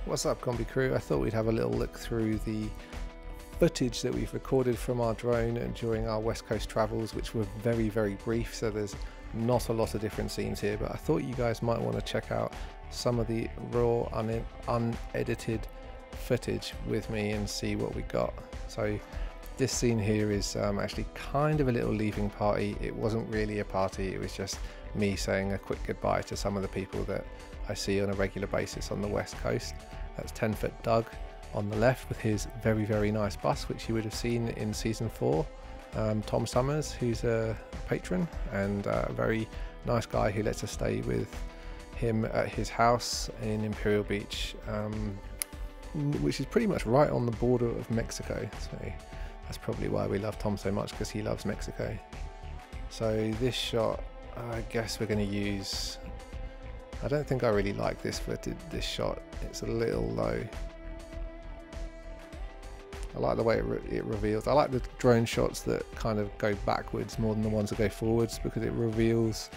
What's up, Combi crew? I thought we'd have a little look through the footage that we've recorded from our drone during our West Coast travels, which were very brief, so there's not a lot of different scenes here, but I thought you guys might want to check out some of the raw unedited footage with me and see what we got. So this scene here is actually kind of a little leaving party. It wasn't really a party, it was just me saying a quick goodbye to some of the people that I see on a regular basis on the West Coast. That's 10-foot Doug on the left with his very nice bus, which you would have seen in season 4. Tom Summers, who's a patron and a very nice guy who lets us stay with him at his house in Imperial Beach, which is pretty much right on the border of Mexico. So that's probably why we love Tom so much, because he loves Mexico. So this shot, I guess we're going to use, I don't think I really like this this shot. It's a little low. I like the way it reveals. I like the drone shots that kind of go backwards more than the ones that go forwards, because it reveals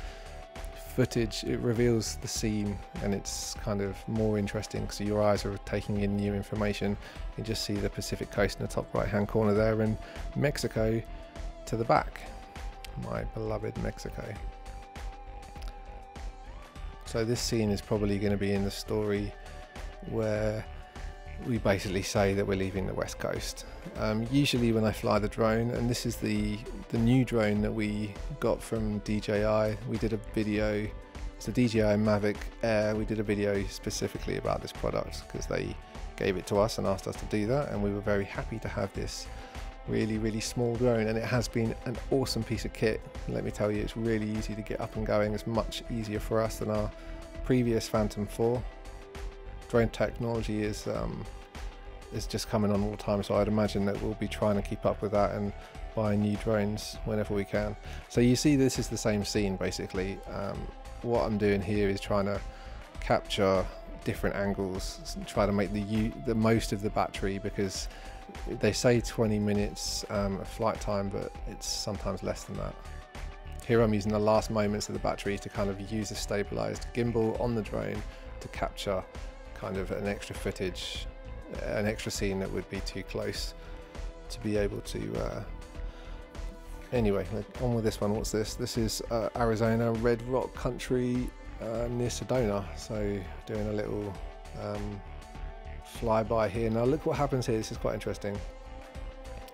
footage, it reveals the scene, and it's kind of more interesting because your eyes are taking in new information. You can just see the Pacific coast in the top right hand corner there, and Mexico to the back. My beloved Mexico. So this scene is probably going to be in the story where we basically say that we're leaving the West Coast. Usually when I fly the drone, and this is the new drone that we got from DJI, we did a video, it's a DJI Mavic Air, we did a video specifically about this product because they gave it to us and asked us to do that, and we were very happy to have this really small drone, and it has been an awesome piece of kit. Let me tell you, it's really easy to get up and going. It's much easier for us than our previous Phantom 4. Drone technology is just coming on all the time, so I'd imagine that we'll be trying to keep up with that and buy new drones whenever we can. So you see, this is the same scene basically. What I'm doing here is trying to capture different angles, try to make the most of the battery, because they say 20 minutes of flight time, but it's sometimes less than that. Here I'm using the last moments of the battery to kind of use a stabilized gimbal on the drone to capture kind of an extra footage, an extra scene that would be too close to be able to anyway, on with this one. What's this? This is Arizona, Red Rock Country, near Sedona. So doing a little flyby here. Now look what happens here. This is quite interesting.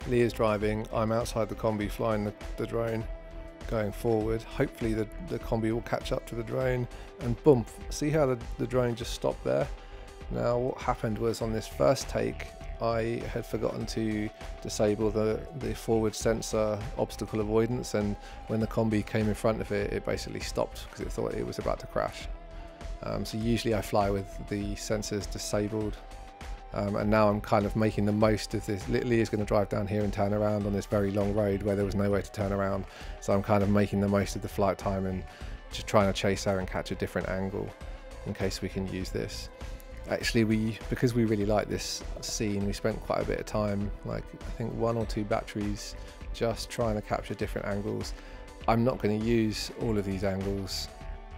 Leah's driving, I'm outside the combi flying the drone going forward. Hopefully the combi will catch up to the drone, and boom, see how the drone just stopped there? Now what happened was, on this first take I had forgotten to disable the forward sensor obstacle avoidance, and when the combi came in front of it, it basically stopped because it thought it was about to crash. So usually I fly with the sensors disabled, and now I'm kind of making the most of this. Leah's going to drive down here and turn around on this very long road where there was no way to turn around, so I'm kind of making the most of the flight time and just trying to chase her and catch a different angle in case we can use this. Actually, because we really like this scene, we spent quite a bit of time, like I think 1 or 2 batteries, just trying to capture different angles. I'm not going to use all of these angles,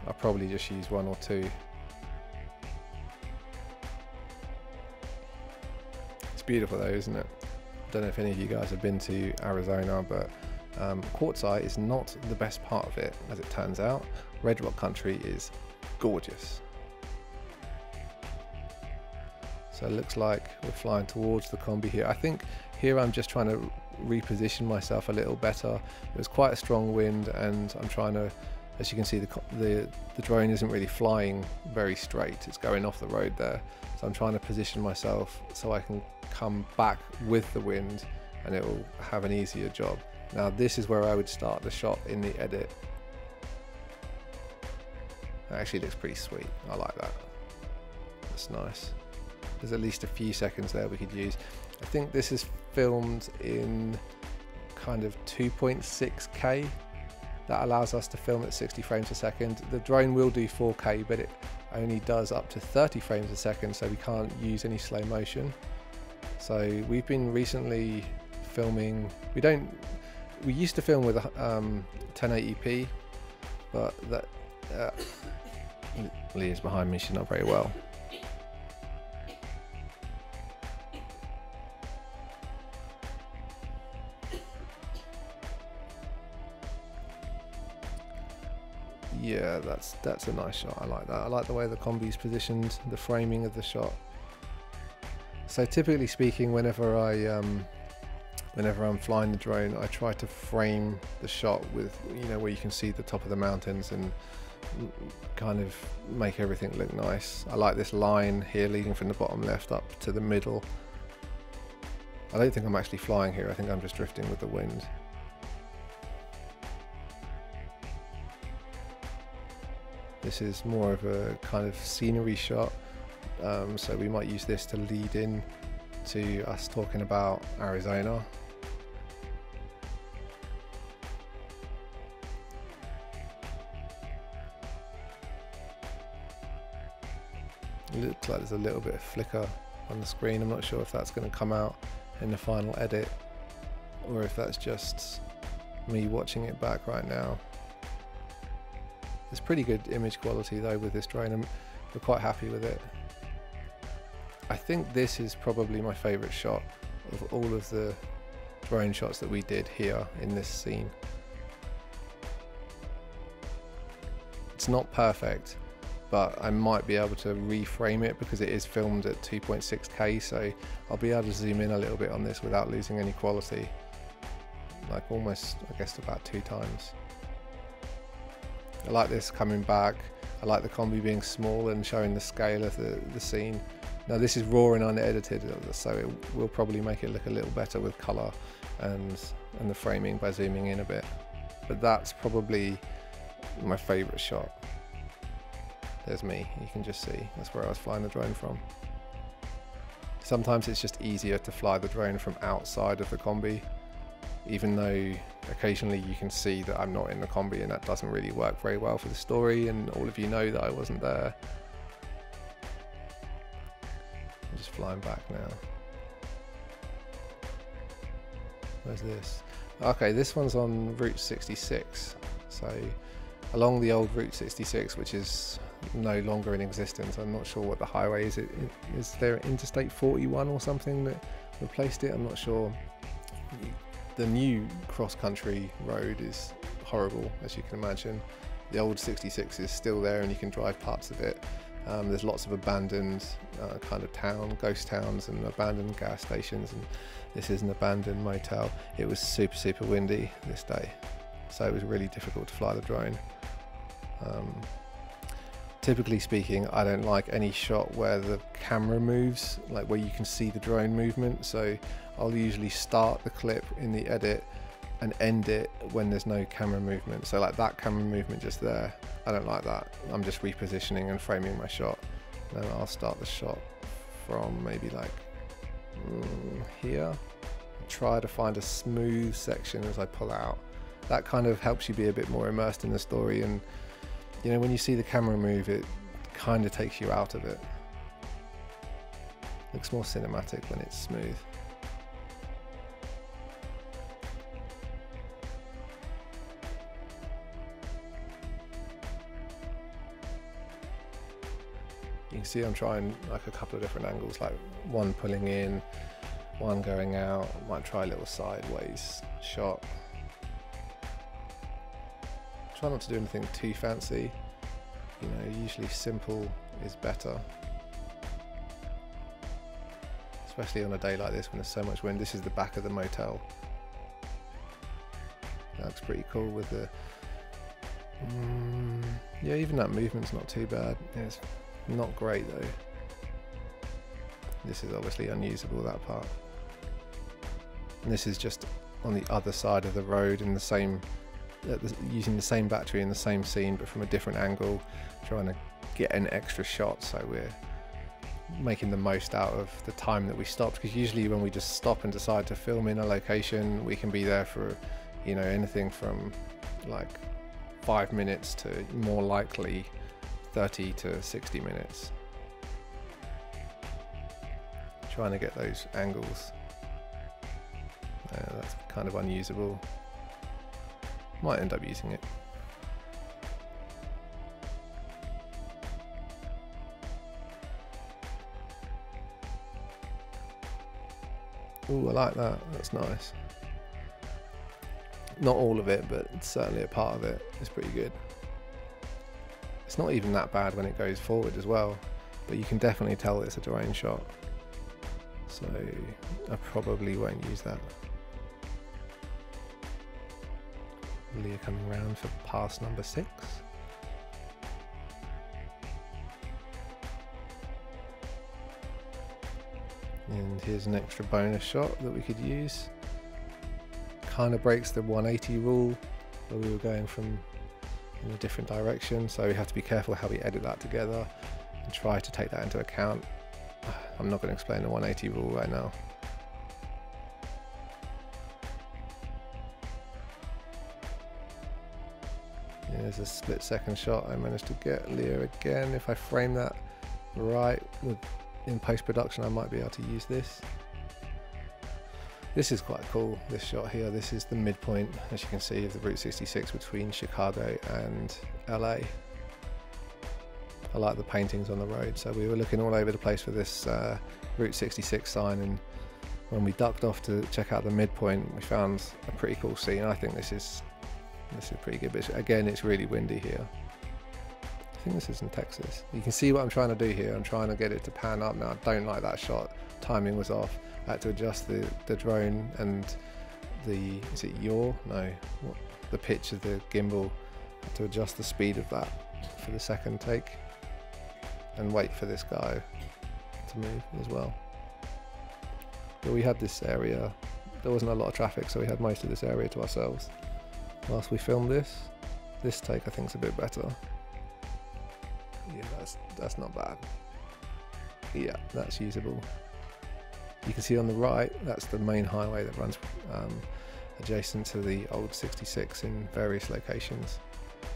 I'll probably just use 1 or 2. It's beautiful though, isn't it? I don't know if any of you guys have been to Arizona, but Quartzsite is not the best part of it, as it turns out. Red Rock Country is gorgeous. So it looks like we're flying towards the combi here. I think here I'm just trying to reposition myself a little better. It was quite a strong wind, and I'm trying to, as you can see, the drone isn't really flying very straight. It's going off the road there. So I'm trying to position myself so I can come back with the wind and it will have an easier job. Now this is where I would start the shot in the edit. That actually looks pretty sweet. I like that. That's nice. There's at least a few seconds there we could use. I think this is filmed in kind of 2.6K. That allows us to film at 60 frames a second. The drone will do 4K, but it only does up to 30 frames a second, so we can't use any slow motion. So we've been recently filming, we used to film with 1080p, but that Leah's behind me, she's not very well. Yeah, that's a nice shot. I like that. I like the way the combi's positioned, the framing of the shot. So typically speaking, whenever I'm flying the drone, I try to frame the shot with, where you can see the top of the mountains and kind of make everything look nice. I like this line here leading from the bottom left up to the middle. I don't think I'm actually flying here. I think I'm just drifting with the wind. This is more of a kind of scenery shot, so we might use this to lead in to us talking about Arizona. It looks like there's a little bit of flicker on the screen. I'm not sure if that's going to come out in the final edit or if that's just me watching it back right now. It's pretty good image quality though with this drone, and we're quite happy with it. I think this is probably my favourite shot of all of the drone shots that we did here in this scene. It's not perfect, but I might be able to reframe it because it is filmed at 2.6K, so I'll be able to zoom in a little bit on this without losing any quality. Like almost, I guess, about 2 times. I like this coming back. I like the combi being small and showing the scale of the scene. Now this is raw and unedited, so it will probably make it look a little better with colour and the framing by zooming in a bit. But that's probably my favourite shot. There's me, you can just see, that's where I was flying the drone from. Sometimes it's just easier to fly the drone from outside of the combi, even though occasionally you can see that I'm not in the combi, and that doesn't really work very well for the story, and all of you know that I wasn't there. I'm just flying back now. Where's this? Okay, this one's on Route 66. So along the old Route 66, which is no longer in existence. I'm not sure what the highway is. Is there Interstate 41 or something that replaced it? I'm not sure. The new cross-country road is horrible, as you can imagine. The old 66 is still there and you can drive parts of it. There's lots of abandoned kind of ghost towns and abandoned gas stations, and this is an abandoned motel. It was super windy this day, so it was really difficult to fly the drone. Typically speaking, I don't like any shot where the camera moves, like where you can see the drone movement, so I'll usually start the clip in the edit and end it when there's no camera movement. So like that camera movement just there, I don't like that. I'm just repositioning and framing my shot. Then I'll start the shot from maybe like here. Try to find a smooth section as I pull out. That kind of helps you be a bit more immersed in the story, and you know, when you see the camera move, it kind of takes you out of it. Looks more cinematic when it's smooth. You can see I'm trying like a couple of different angles, like one pulling in, one going out. Might try a little sideways shot. Try not to do anything too fancy, you know, usually simple is better. Especially on a day like this when there's so much wind. This is the back of the motel. That looks pretty cool with the... yeah, even that movement's not too bad. It's not great though. This is obviously unusable, that part. And this is just on the other side of the road in the same... using the same battery in the same scene but from a different angle, trying to get an extra shot so we're making the most out of the time that we stopped, because usually when we just stop and decide to film in a location, we can be there for, you know, anything from like 5 minutes to more likely 30 to 60 minutes, trying to get those angles. That's kind of unusable. Might end up using it. Ooh, I like that. That's nice. Not all of it, but certainly a part of it is pretty good. It's not even that bad when it goes forward as well, but you can definitely tell it's a drone shot. So I probably won't use that. Leah coming round for pass number 6. And here's an extra bonus shot that we could use. Kind of breaks the 180 rule, where we were going from in a different direction, so we have to be careful how we edit that together and try to take that into account. I'm not going to explain the 180 rule right now. There's a split second shot I managed to get Leah again. If I frame that right in post-production, I might be able to use this. This is quite cool, this shot here. This is the midpoint, as you can see, of the Route 66 between Chicago and LA. I like the paintings on the road, so we were looking all over the place for this Route 66 sign, and when we ducked off to check out the midpoint, we found a pretty cool scene. I think this is pretty good, but again, it's really windy here. I think this is in Texas. You can see what I'm trying to do here. I'm trying to get it to pan up. Now, I don't like that shot. Timing was off. I had to adjust the drone and the, the pitch of the gimbal. I had to adjust the speed of that for the second take and wait for this guy to move as well. But we had this area, there wasn't a lot of traffic, so we had most of this area to ourselves whilst we filmed this. This take I think is a bit better. Yeah, that's not bad. Yeah, that's usable. You can see on the right, that's the main highway that runs adjacent to the old 66 in various locations.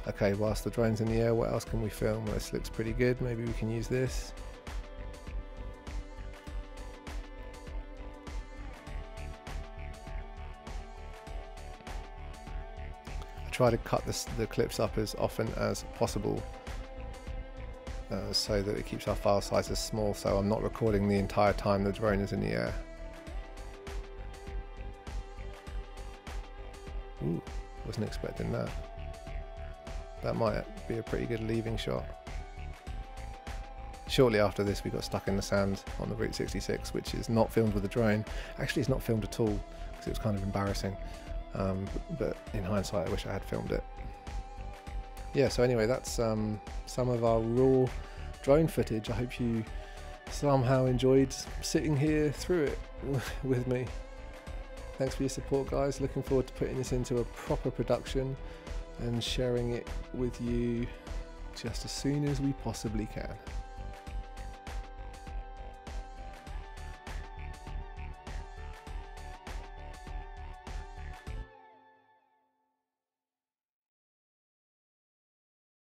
Okay, whilst the drone's in the air, what else can we film? This looks pretty good. Maybe we can use this. I try to cut the clips up as often as possible so that it keeps our file sizes small, so I'm not recording the entire time the drone is in the air. Ooh, wasn't expecting that. That might be a pretty good leaving shot. Shortly after this we got stuck in the sand on the Route 66, which is not filmed with the drone. Actually, it's not filmed at all because it was kind of embarrassing, but in hindsight I wish I had filmed it. Yeah, so anyway, that's some of our raw drone footage. I hope you somehow enjoyed sitting here through it with me. Thanks for your support, guys. Looking forward to putting this into a proper production and sharing it with you just as soon as we possibly can.